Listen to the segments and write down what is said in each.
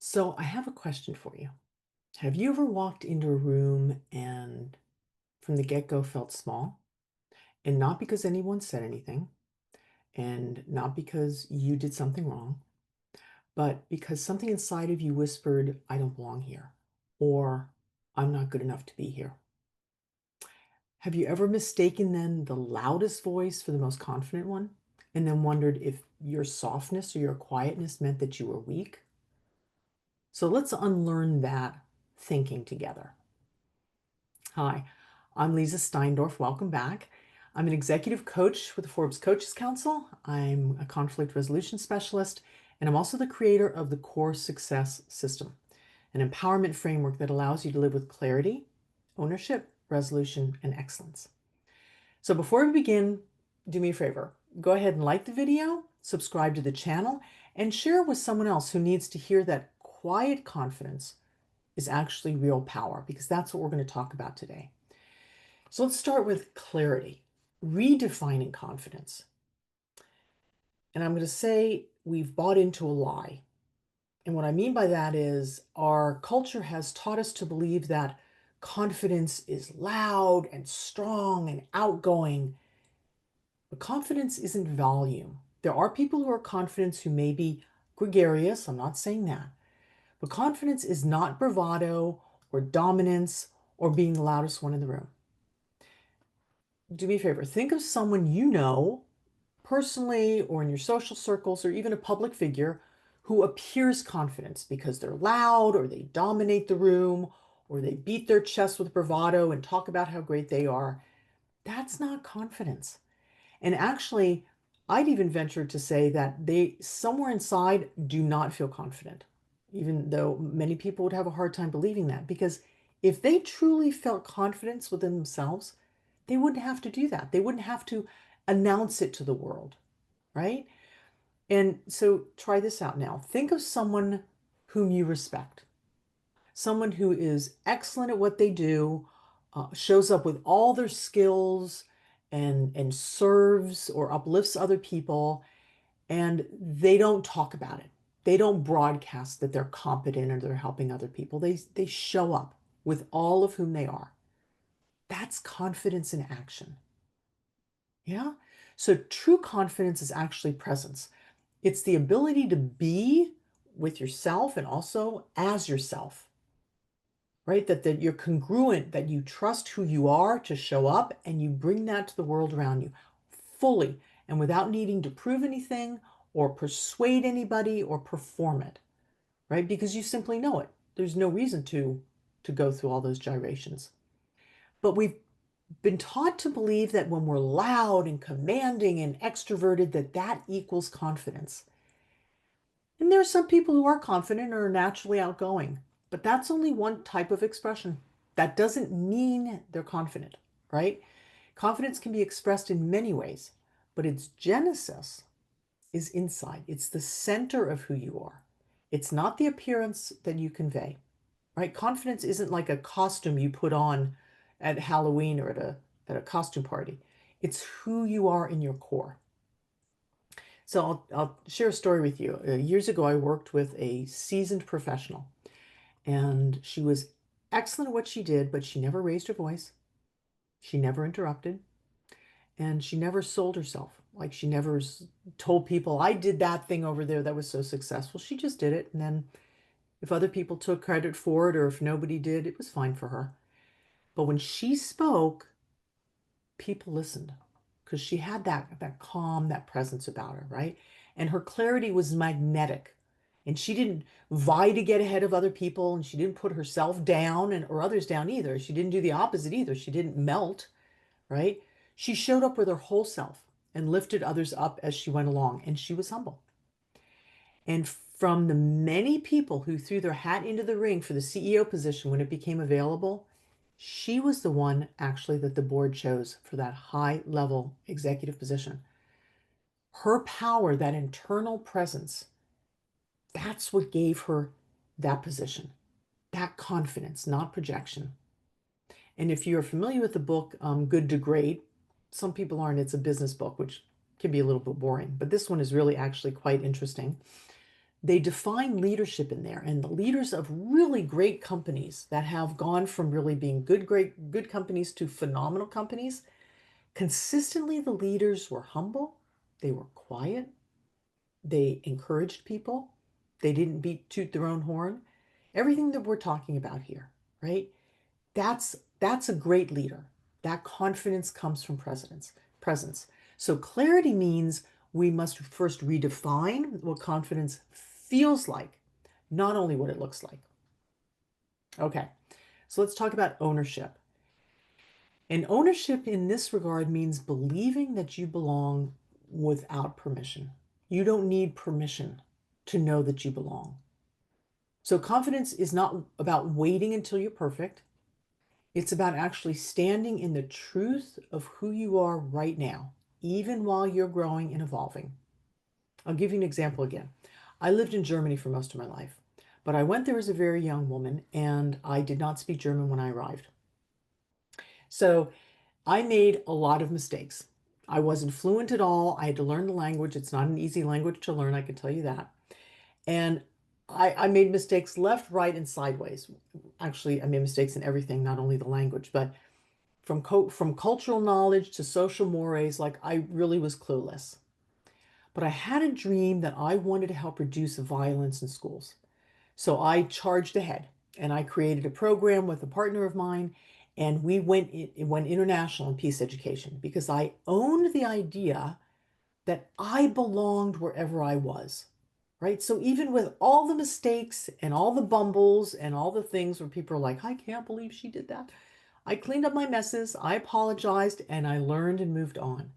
So I have a question for you. Have you ever walked into a room and from the get-go felt small? And not because anyone said anything, and not because you did something wrong, but because something inside of you whispered, I don't belong here, or I'm not good enough to be here. Have you ever mistaken then the loudest voice for the most confident one, and then wondered if your softness or your quietness meant that you were weak? So let's unlearn that thinking together. Hi, I'm Lisa Steindorf. Welcome back. I'm an executive coach with the Forbes Coaches Council. I'm a conflict resolution specialist, and I'm also the creator of the Core Success System, an empowerment framework that allows you to live with clarity, ownership, resolution, and excellence. So before we begin, do me a favor. Go ahead and like the video, subscribe to the channel, and share with someone else who needs to hear that quiet confidence is actually real power, because that's what we're going to talk about today. So let's start with clarity, redefining confidence. And I'm going to say we've bought into a lie. And what I mean by that is our culture has taught us to believe that confidence is loud and strong and outgoing. But confidence isn't volume. There are people who are confident who may be gregarious. I'm not saying that. But confidence is not bravado or dominance or being the loudest one in the room. Do me a favor. Think of someone you know personally or in your social circles or even a public figure who appears confident because they're loud or they dominate the room or they beat their chest with bravado and talk about how great they are. That's not confidence. And actually, I'd even venture to say that they somewhere inside do not feel confident, even though many people would have a hard time believing that. Because if they truly felt confidence within themselves, they wouldn't have to do that. They wouldn't have to announce it to the world, right? And so try this out now. Think of someone whom you respect, someone who is excellent at what they do, shows up with all their skills and serves or uplifts other people, and they don't talk about it. They don't broadcast that they're competent or they're helping other people. They show up with all of whom they are. That's confidence in action. Yeah. So true confidence is actually presence. It's the ability to be with yourself and also as yourself, right? That you're congruent, that you trust who you are to show up and you bring that to the world around you fully and without needing to prove anything or persuade anybody or perform it, right? Because you simply know it. There's no reason to go through all those gyrations. But we've been taught to believe that when we're loud and commanding and extroverted, that equals confidence. And there are some people who are confident or are naturally outgoing, but that's only one type of expression. That doesn't mean they're confident, right? Confidence can be expressed in many ways, but its genesis is inside. It's the center of who you are. It's not the appearance that you convey, right? Confidence isn't like a costume you put on at Halloween or at a costume party. It's who you are in your core. So I'll share a story with you. Years ago, I worked with a seasoned professional, and she was excellent at what she did, but she never raised her voice. She never interrupted, and she never sold herself. Like she never told people, I did that thing over there that was so successful. She just did it. And then if other people took credit for it or if nobody did, it was fine for her. But when she spoke, people listened because she had that calm, that presence about her, right? And her clarity was magnetic. And she didn't vie to get ahead of other people, and she didn't put herself down and or others down either. She didn't do the opposite either. She didn't melt, right? She showed up with her whole self and lifted others up as she went along, and she was humble. And from the many people who threw their hat into the ring for the CEO position when it became available, she was the one actually that the board chose for that high level executive position. Her power, that internal presence, that's what gave her that position, that confidence, not projection. And if you're familiar with the book Good to Great, some people aren't. It's a business book, which can be a little bit boring, but this one is really actually quite interesting. They define leadership in there, and the leaders of really great companies that have gone from really being good companies to phenomenal companies, consistently the leaders were humble, they were quiet, they encouraged people, they didn't toot their own horn. Everything that we're talking about here, right? That's a great leader. That confidence comes from presence. So clarity means we must first redefine what confidence feels like, not only what it looks like. Okay, so let's talk about ownership. And ownership in this regard means believing that you belong without permission. You don't need permission to know that you belong. So confidence is not about waiting until you're perfect. It's about actually standing in the truth of who you are right now, even while you're growing and evolving. I'll give you an example again. I lived in Germany for most of my life, but I went there as a very young woman and I did not speak German when I arrived. So I made a lot of mistakes. I wasn't fluent at all. I had to learn the language. It's not an easy language to learn, I can tell you that. And I made mistakes left, right, and sideways. Actually, I made mistakes in everything, not only the language, but from cultural knowledge to social mores, like I really was clueless. But I had a dream that I wanted to help reduce violence in schools. So I charged ahead and I created a program with a partner of mine, and it went international in peace education because I owned the idea that I belonged wherever I was. Right? So even with all the mistakes and all the bumbles and all the things where people are like, I can't believe she did that. I cleaned up my messes, I apologized, and I learned and moved on.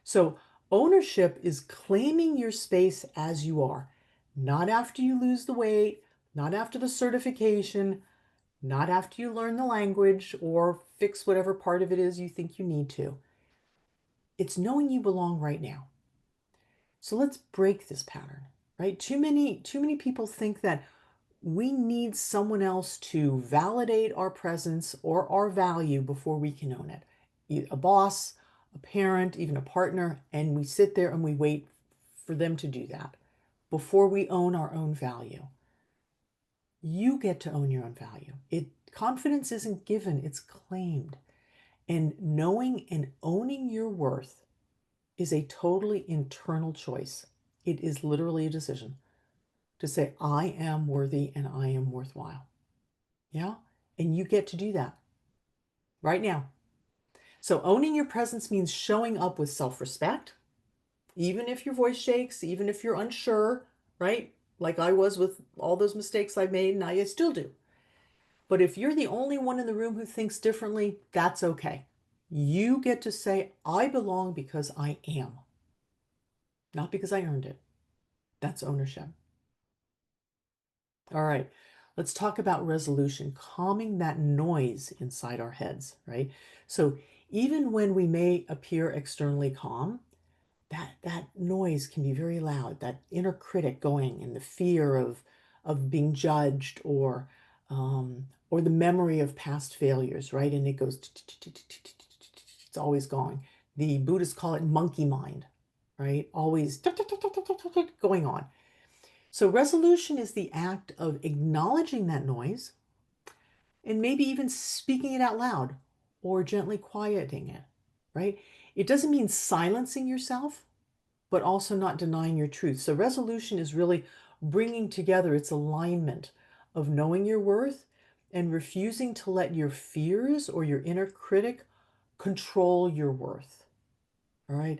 So ownership is claiming your space as you are, not after you lose the weight, not after the certification, not after you learn the language or fix whatever part of it is you think you need to. It's knowing you belong right now. So let's break this pattern, right? Too many people think that we need someone else to validate our presence or our value before we can own it. A boss, a parent, even a partner, and we sit there and we wait for them to do that before we own our own value. You get to own your own value. Confidence isn't given, it's claimed. And knowing and owning your worth is a totally internal choice. It is literally a decision to say, I am worthy and I am worthwhile. Yeah. And you get to do that right now. So owning your presence means showing up with self-respect, even if your voice shakes, even if you're unsure, right? Like I was with all those mistakes I made and I still do. But if you're the only one in the room who thinks differently, that's okay. You get to say, I belong because I am, not because I earned it. That's ownership. All right, let's talk about resolution, calming that noise inside our heads, right? So even when we may appear externally calm, that noise can be very loud, that inner critic going and the fear of being judged or the memory of past failures, right? And it goes, it's always going. The Buddhists call it monkey mind, right? Always going on. So resolution is the act of acknowledging that noise and maybe even speaking it out loud or gently quieting it, right? It doesn't mean silencing yourself, but also not denying your truth. So resolution is really bringing together its alignment of knowing your worth and refusing to let your fears or your inner critic control your worth. All right.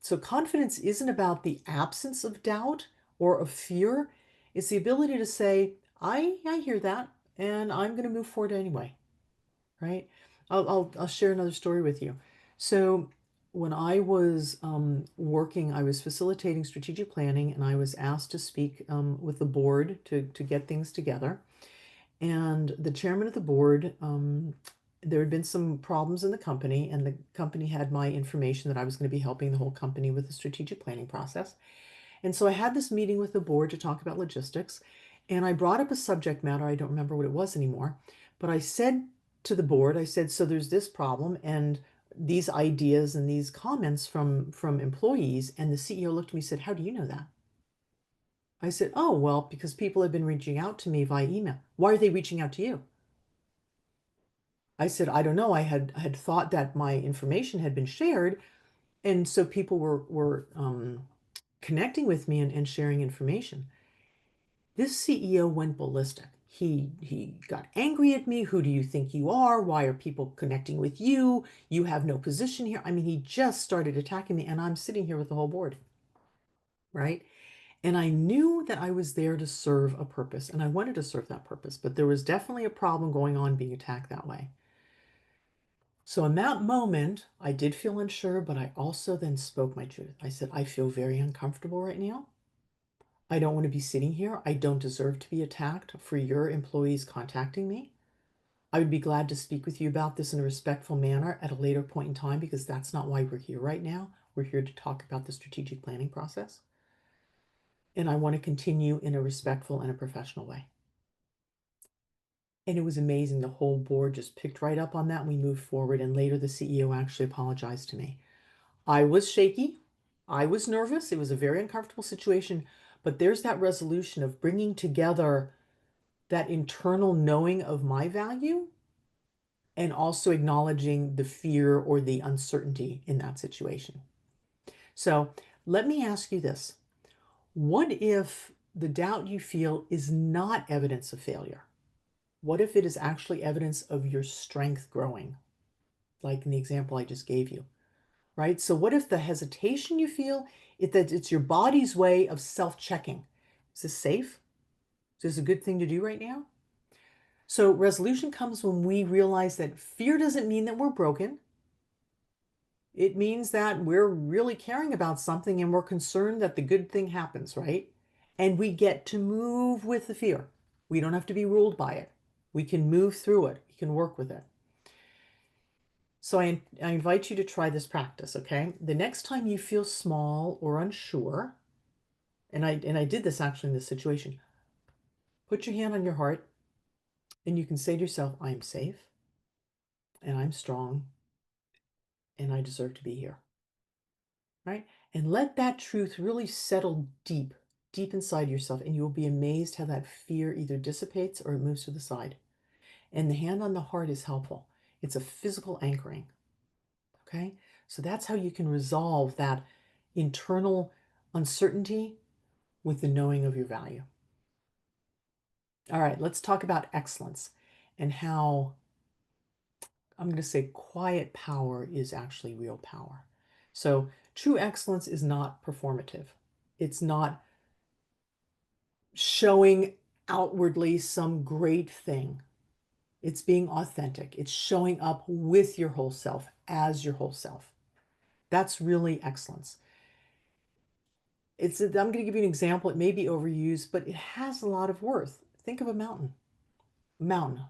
So confidence isn't about the absence of doubt or of fear. It's the ability to say, I hear that, and I'm going to move forward anyway, right? I'll share another story with you. So when I was working, I was facilitating strategic planning, and I was asked to speak with the board to get things together. And the chairman of the board, there had been some problems in the company, and the company had my information that I was going to be helping the whole company with the strategic planning process. And so I had this meeting with the board to talk about logistics, and I brought up a subject matter. I don't remember what it was anymore, but I said to the board, I said, so there's this problem and these ideas and these comments from employees. And the CEO looked at me and said, how do you know that? I said, oh, well, because people have been reaching out to me via email. Why are they reaching out to you? I said, I don't know. I had thought that my information had been shared, and so people were connecting with me and sharing information. This CEO went ballistic. He got angry at me. Who do you think you are? Why are people connecting with you? You have no position here. I mean, he just started attacking me, and I'm sitting here with the whole board, right? And I knew that I was there to serve a purpose, and I wanted to serve that purpose, but there was definitely a problem going on being attacked that way. So in that moment, I did feel unsure, but I also then spoke my truth. I said, I feel very uncomfortable right now. I don't want to be sitting here. I don't deserve to be attacked for your employees contacting me. I would be glad to speak with you about this in a respectful manner at a later point in time because that's not why we're here right now. We're here to talk about the strategic planning process. And I want to continue in a respectful and a professional way. And it was amazing. The whole board just picked right up on that and we moved forward. And later the CEO actually apologized to me. I was shaky. I was nervous. It was a very uncomfortable situation. But there's that resolution of bringing together that internal knowing of my value and also acknowledging the fear or the uncertainty in that situation. So let me ask you this. What if the doubt you feel is not evidence of failure? What if it is actually evidence of your strength growing, like in the example I just gave you, right? So what if the hesitation you feel is that it's your body's way of self-checking? Is this safe? Is this a good thing to do right now? So resolution comes when we realize that fear doesn't mean that we're broken. It means that we're really caring about something and we're concerned that the good thing happens, right? And we get to move with the fear. We don't have to be ruled by it. We can move through it. We can work with it. So I invite you to try this practice, okay? The next time you feel small or unsure, and I did this actually in this situation, put your hand on your heart and you can say to yourself, I am safe and I'm strong and I deserve to be here, right? And let that truth really settle deep, deep inside yourself, and you will be amazed how that fear either dissipates or it moves to the side. And the hand on the heart is helpful. It's a physical anchoring, okay? So that's how you can resolve that internal uncertainty with the knowing of your value. All right, let's talk about excellence and how I'm going to say quiet power is actually real power. So true excellence is not performative. It's not showing outwardly some great thing. It's being authentic. It's showing up with your whole self as your whole self. That's really excellence. I'm going to give you an example. It may be overused, but it has a lot of worth. Think of a mountain. Mountain.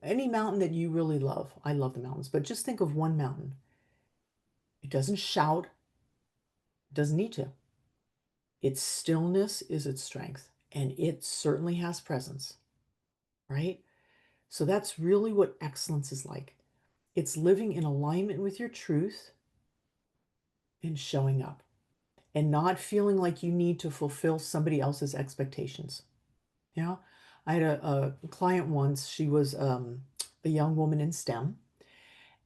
Any mountain that you really love. I love the mountains, but just think of one mountain. It doesn't shout. It doesn't need to. Its stillness is its strength, and it certainly has presence, right? So that's really what excellence is like. It's living in alignment with your truth and showing up and not feeling like you need to fulfill somebody else's expectations. Yeah. I had a client once, she was a young woman in STEM,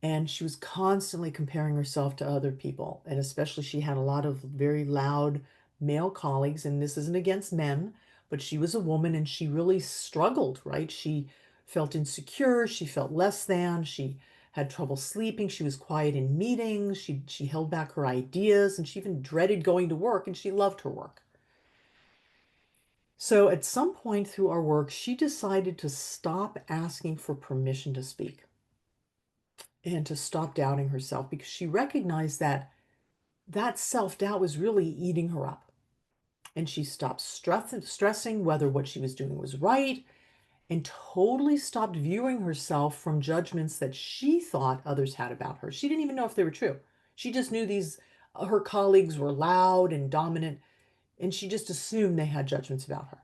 and she was constantly comparing herself to other people. And especially, she had a lot of very loud male colleagues. And this isn't against men, but she was a woman and she really struggled, right? She felt insecure. She felt less than. She had trouble sleeping. She was quiet in meetings. She held back her ideas and she even dreaded going to work, and she loved her work. So at some point through our work, she decided to stop asking for permission to speak and to stop doubting herself because she recognized that that self-doubt was really eating her up. And she stopped stressing whether what she was doing was right and totally stopped viewing herself from judgments that she thought others had about her. She didn't even know if they were true. She just knew her colleagues were loud and dominant, and she just assumed they had judgments about her.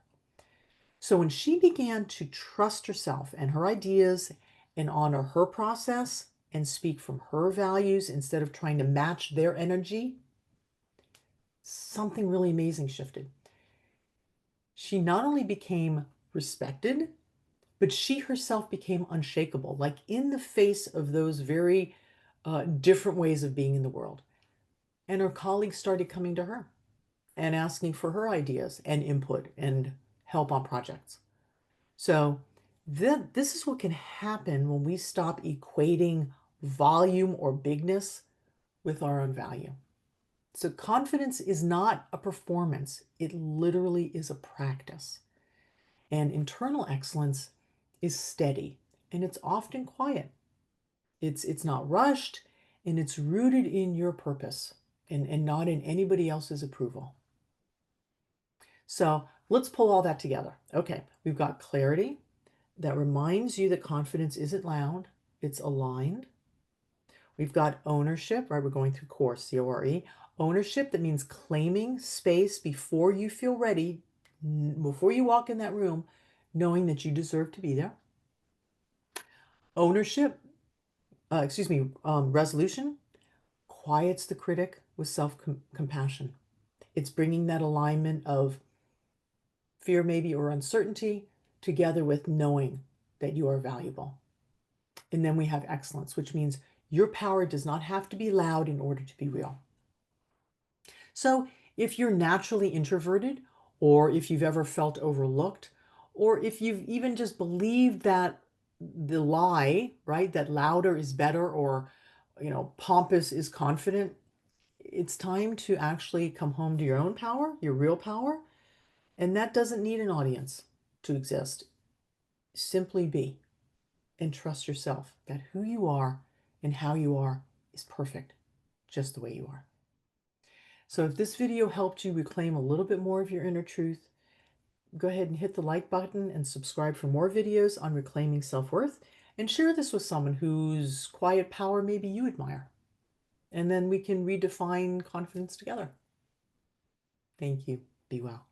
So when she began to trust herself and her ideas and honor her process and speak from her values instead of trying to match their energy, something really amazing shifted. She not only became respected, but she herself became unshakable, like in the face of those very different ways of being in the world. And her colleagues started coming to her and asking for her ideas and input and help on projects. So this is what can happen when we stop equating volume or bigness with our own value. So confidence is not a performance. It literally is a practice. And internal excellence is steady and it's often quiet. It's not rushed and it's rooted in your purpose and not in anybody else's approval. So let's pull all that together. Okay, we've got clarity that reminds you that confidence isn't loud, it's aligned. We've got ownership, right? We're going through core, C-O-R-E. Ownership, that means claiming space before you feel ready, before you walk in that room, knowing that you deserve to be there. Ownership, resolution, quiets the critic with self-compassion. It's bringing that alignment of fear maybe or uncertainty together with knowing that you are valuable. And then we have excellence, which means your power does not have to be loud in order to be real. So if you're naturally introverted, or if you've ever felt overlooked, or if you've even just believed that the lie, right, that louder is better or, pompous is confident, it's time to actually come home to your own power, your real power. And that doesn't need an audience to exist. Simply be and trust yourself that who you are and how you are is perfect, just the way you are. So if this video helped you reclaim a little bit more of your inner truth, go ahead and hit the like button and subscribe for more videos on reclaiming self-worth, and share this with someone whose quiet power maybe you admire. And then we can redefine confidence together. Thank you. Be well.